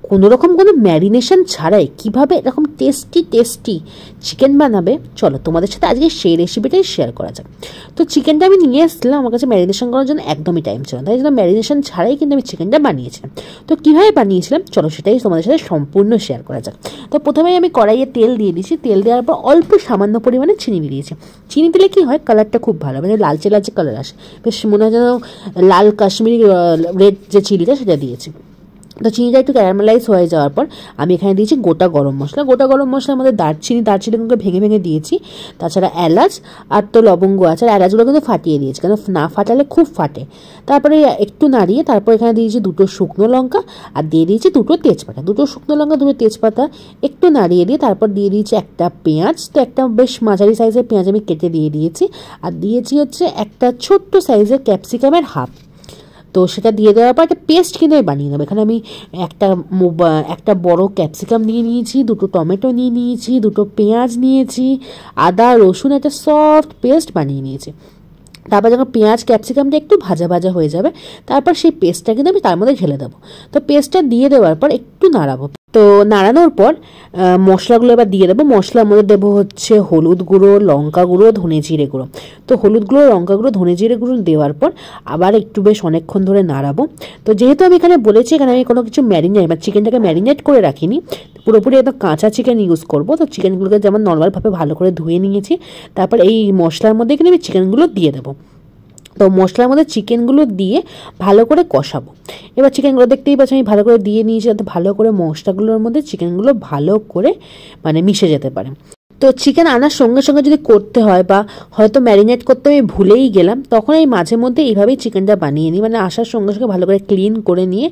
কোনোরকম কোনো ম্যারিনেশন ছাড়াই কিভাবে এরকম টেস্টি টেস্টি চিকেন বানাবে, চলো তোমাদের সাথে আজকে সেই রেসিপিটাই শেয়ার করা যাক। তো চিকেনটা আমি নিয়ে এসেছিলাম, আমার কাছে ম্যারিনেশন করার জন্য একদমই টাইম ছিল না, তাই জন্য ম্যারিনেশন ছাড়াই কিন্তু আমি চিকেনটা বানিয়েছিলাম। তো কীভাবে বানিয়েছিলাম চলো সেটাই তোমাদের সাথে সম্পূর্ণ শেয়ার করা যাক। তো প্রথমেই আমি কড়াইয়ে তেল দিয়ে দিয়েছি, তেল দেওয়ার পর অল্প সামান্য পরিমাণে চিনি দিয়ে দিয়েছি। চিনি দিলে কী হয়, কালারটা খুব ভালো, মানে লালচে লালচে কালার আসে, বেশ মনে হয় যেন লাল কাশ্মীরি রেড যে চিলিটা সেটা দিয়েছি। তো চিনিটা একটু ক্যারামেলাইজ হয়ে যাওয়ার পর আমি এখানে দিয়েছি গোটা গরম মশলা। গোটা গরম মশলা আমাদের দারচিনিগুলোকে ভেঙে ভেঙে দিয়েছি, তাছাড়া এলাচ আর তো লবঙ্গ আছে, আর এলাচগুলো কিন্তু ফাটিয়ে দিয়েছি, কারণ না ফাটালে খুব ফাটে। তারপরে একটু নাড়িয়ে তারপর এখানে দিয়েছি 2টো শুকনো লঙ্কা আর দিয়ে দিয়েছি 2টো তেজপাতা। 2টো শুকনো লঙ্কা 2টো তেজপাতা একটু নাড়িয়ে দিয়ে তারপর দিয়ে দিয়েছি একটা পেঁয়াজ। তো একটা বেশ মাঝারি সাইজের পেঁয়াজ আমি কেটে দিয়ে দিয়েছি, আর দিয়েছি হচ্ছে একটা ছোট্ট সাইজের ক্যাপসিকামের হাফ। তো সেটা দিয়ে দেওয়ার পর একটা পেস্ট কিন্তু আমি বানিয়ে নেবো। এখানে আমি একটা বড় ক্যাপসিকাম নিয়ে নিয়েছি, 2টো টমেটো নিয়ে নিয়েছি, 2টো পেঁয়াজ নিয়েছি, আদা রসুন একটা সফট পেস্ট বানিয়ে নিয়েছি। তারপর যখন পেঁয়াজ ক্যাপসিকামটা একটু ভাজা ভাজা হয়ে যাবে তারপর সেই পেস্টটা কিন্তু আমি তার মধ্যে ঢেলে দেবো। তো পেস্টটা দিয়ে দেওয়ার পর একটু নাড়াবো। তো নাড়ানোর পর মশলাগুলো এবার দিয়ে দেবো। মশলার মধ্যে দেবো হচ্ছে হলুদ গুঁড়ো, লঙ্কা গুঁড়ো, ধনে জিরে গুঁড়ো। তো হলুদ গুঁড়ো, লঙ্কা গুঁড়ো, ধনে জিরে গুঁড়ো দেওয়ার পর আবার একটু বেশ অনেকক্ষণ ধরে নাড়াবো। তো যেহেতু আমি এখানে বলেছি এখানে আমি কোনো কিছু চিকেনটাকে ম্যারিনেট করে রাখিনি, পুরোপুরি একদম কাঁচা চিকেন ইউজ করবো। তো চিকেনগুলোকে যেমন নর্মালভাবে ভালো করে ধুয়ে নিয়েছি, তারপর এই মশলার মধ্যে এখানে আমি চিকেনগুলো দিয়ে দেবো। তো মশলার মধ্যে চিকেনগুলো দিয়ে ভালো করে কষাবো। এবার চিকেনগুলো দেখতেই পাচ্ছি আমি ভালো করে দিয়ে নিয়েছি, যাতে ভালো করে মশলাগুলোর মধ্যে চিকেনগুলো ভালো করে মানে মিশে যেতে পারে। তো চিকেন আনার সঙ্গে সঙ্গে যদি করতে হয় বা হয়তো ম্যারিনেট করতে আমি ভুলেই গেলাম, তখন এই মাঝে মধ্যে এইভাবেই চিকেনটা বানিয়ে নিই, মানে আসার সঙ্গে সঙ্গে ভালো করে ক্লিন করে নিয়ে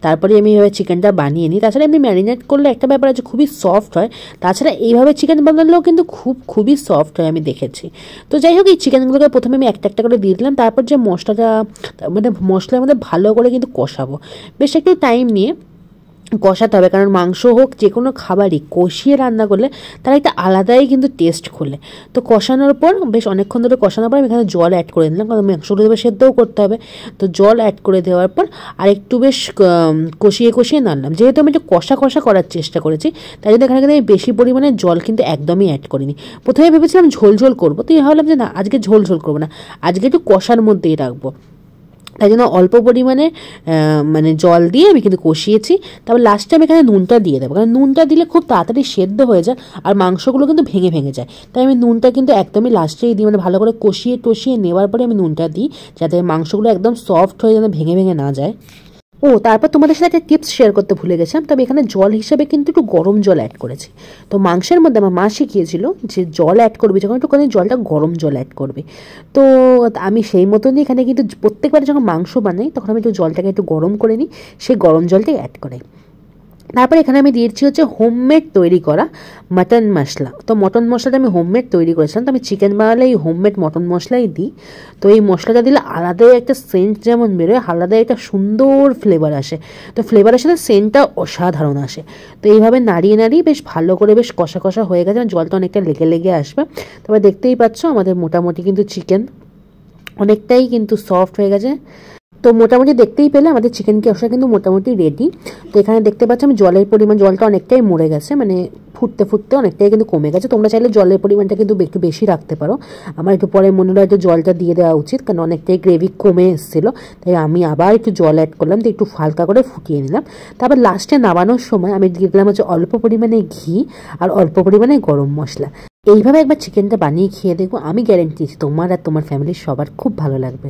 তারপরে আমি এইভাবে চিকেনটা বানিয়ে নিই। তাছাড়া আমি ম্যারিনেট করলে একটা ব্যাপার আছে, খুবই সফট হয়। তাছাড়া এইভাবে চিকেন বানালেও কিন্তু খুবই সফট হয়, আমি দেখেছি। তো যাই হোক, এই চিকেনগুলোকে প্রথমে আমি একটা একটা করে দিয়ে দিলাম, তারপর যে মশলাটা মানে মশলার মধ্যে ভালো করে কিন্তু কষাবো, বেশ একটু টাইম নিয়ে কষাতে হবে, কারণ মাংস হোক যে কোনো খাবারই কষিয়ে রান্না করলে তার একটা আলাদাই কিন্তু টেস্ট খোলে। তো কষানোর পর বেশ অনেকক্ষণ ধরে কষানোর পর আমি এখানে জল অ্যাড করে দিলাম, কারণ মাংসগুলো এবার সেদ্ধও করতে হবে। তো জল অ্যাড করে দেওয়ার পর আর একটু বেশ কষিয়ে নাড়লাম। যেহেতু আমি একটু কষা করার চেষ্টা করেছি, তাই জন্য এখানে কিন্তু আমি বেশি পরিমাণে জল কিন্তু একদমই অ্যাড করিনি। প্রথমে ভেবেছিলাম ঝোল করবো, তো ভাবলাম যে না, আজকে ঝোল করবো না, আজকে একটু কষার মধ্যেই রাখবো। তাই জন্য অল্প পরিমাণে মানে জল দিয়ে আমি কিন্তু কষিয়েছি। তারপর লাস্টে আমি এখানে নুনটা দিয়ে দেবো, কারণ নুনটা দিলে খুব তাড়াতাড়ি সেদ্ধ হয়ে যায় আর মাংসগুলো কিন্তু ভেঙে যায়। তাই আমি নুনটা কিন্তু একদমই লাস্টেই দিই, মানে ভালো করে কষিয়ে নেওয়ার পরে আমি নুনটা দিই, যাতে মাংসগুলো একদম সফট হয়ে যেন ভেঙে না যায়। তারপর তোমাদের সাথে একটা টিপস শেয়ার করতে ভুলে গেছিলাম, তবে এখানে জল হিসেবে কিন্তু একটু গরম জল অ্যাড করেছি। তো মাংসের মধ্যে আমার মা শিখিয়েছিল যে জল অ্যাড করবি যখন, একটুখানি জলটা গরম জল অ্যাড করবে। তো আমি সেই মতনই এখানে কিন্তু প্রত্যেকবার যখন মাংস বানাই তখন আমি একটু জলটাকে একটু গরম করে নিই, সেই গরম জলটাই অ্যাড করে। তারপর এখানে আমি দিয়েছি হচ্ছে হোমমেড তৈরি করা মাটন মশলা। তো মটন মশলাটা আমি হোমমেড তৈরি করেছিলাম, তো আমি চিকেন বানালে এই হোমমেড মটন মশলাই দিই। তো এই মশলাটা দিলে আলাদাই একটা সেন্ট যেমন বেরোয়, আলাদাই একটা সুন্দর ফ্লেভার আসে। তো ফ্লেভারের সাথে সেন্টটা অসাধারণ আসে। তো এইভাবে নাড়িয়ে বেশ ভালো করে বেশ কষা হয়ে গেছে, জলটা অনেকটা লেগে আসবে। তবে দেখতেই পাচ্ছ আমাদের মোটামুটি কিন্তু চিকেন অনেকটাই কিন্তু সফট হয়ে গেছে। তো মোটামুটি দেখতেই পেলে আমাদের চিকেন কষা কিন্তু মোটামুটি রেডি। তো এখানে দেখতে পাচ্ছি আমি জলটা অনেকটাই মরে গেছে, মানে ফুটতে অনেকটাই কিন্তু কমে গেছে। তোমরা চাইলে জলের পরিমাণটা কিন্তু একটু বেশি রাখতে পারো। আমার একটু পরে মনে হলো একটু জলটা দিয়ে দেওয়া উচিত, কারণ অনেকটাই গ্রেভি কমে এসেছিলো, তাই আমি আবার একটু জল অ্যাড করলাম, তো একটু হালকা করে ফুটিয়ে নিলাম। তারপর লাস্টে নামানোর সময় আমি দিয়ে দিলাম হচ্ছে অল্প পরিমাণে ঘি আর অল্প পরিমাণে গরম মশলা। এইভাবে একবার চিকেনটা বানিয়ে খেয়ে দেখবো, আমি গ্যারেন্টি দিচ্ছি তোমার আর তোমার ফ্যামিলির সবার খুব ভালো লাগবে।